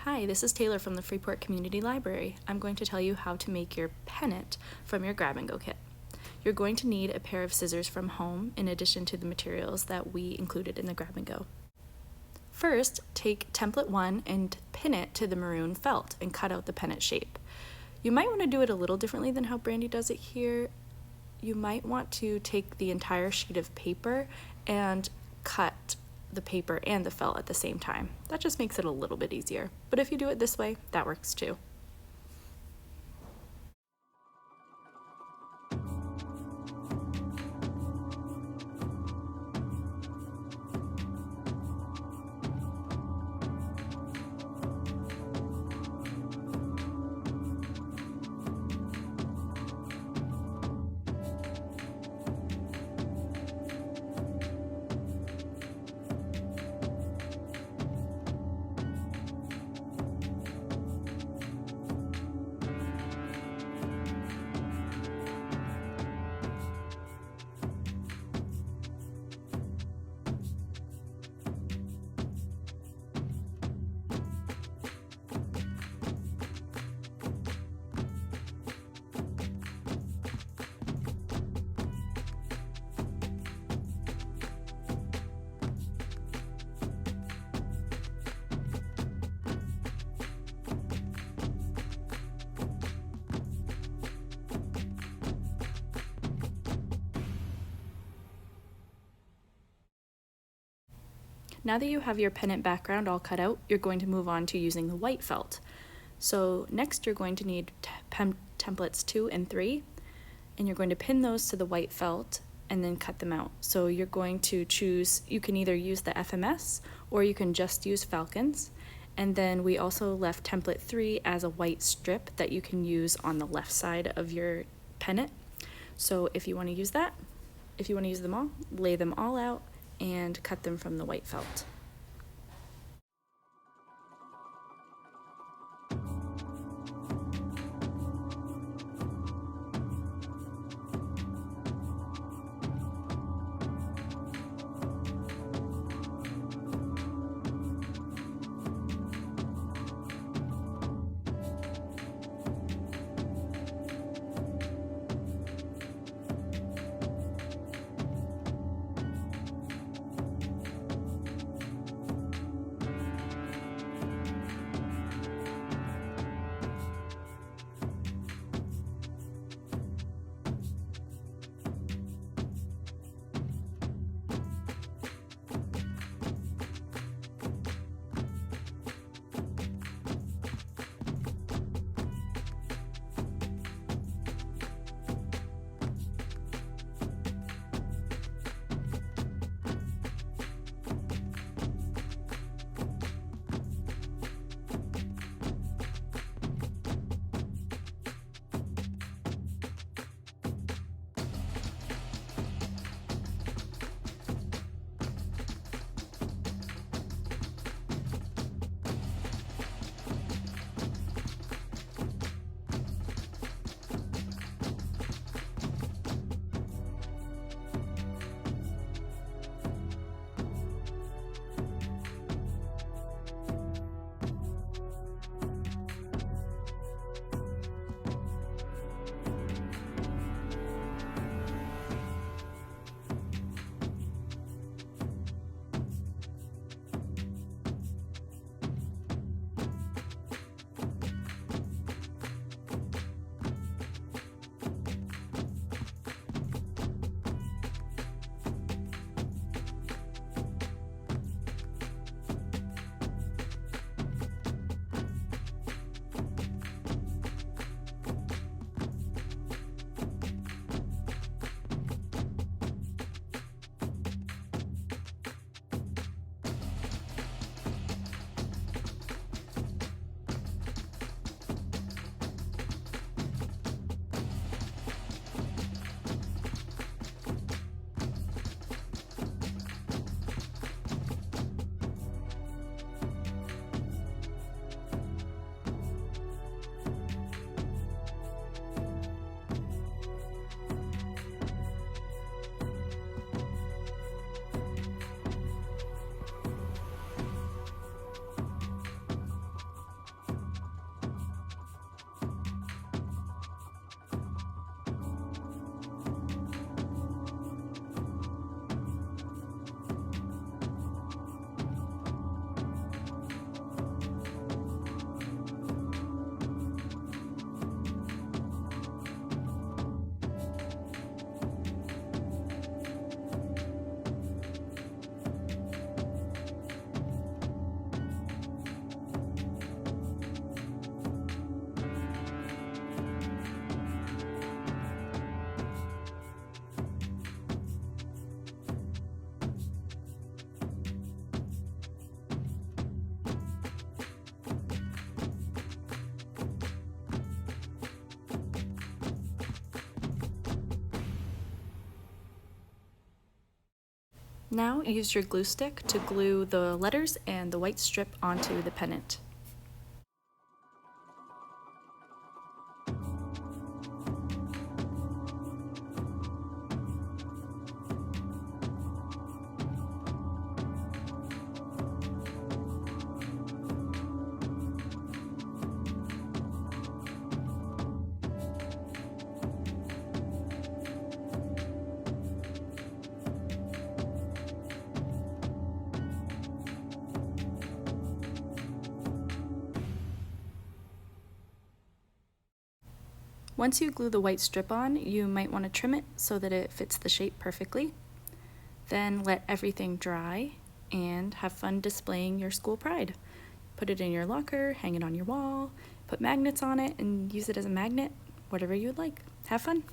Hi, this is Taylor from the Freeport Community Library. I'm going to tell you how to make your pennant from your grab-and-go kit. You're going to need a pair of scissors from home in addition to the materials that we included in the grab-and-go. First, take template 1 and pin it to the maroon felt and cut out the pennant shape. You might want to do it a little differently than how Brandy does it here. You might want to take the entire sheet of paper and cut the paper and the felt at the same time. That just makes it a little bit easier. But if you do it this way, that works too. Now that you have your pennant background all cut out, you're going to move on to using the white felt. So next you're going to need templates 2 and 3, and you're going to pin those to the white felt and then cut them out. So you're going to choose, you can either use the FMS or you can just use Falcons. And then we also left template 3 as a white strip that you can use on the left side of your pennant. So if you want to use that, if you want to use them all, lay them all out and cut them from the white felt. Now use your glue stick to glue the letters and the white strip onto the pennant. Once you glue the white strip on, you might want to trim it so that it fits the shape perfectly. Then let everything dry and have fun displaying your school pride. Put it in your locker, hang it on your wall, put magnets on it, and use it as a magnet, whatever you'd like. Have fun!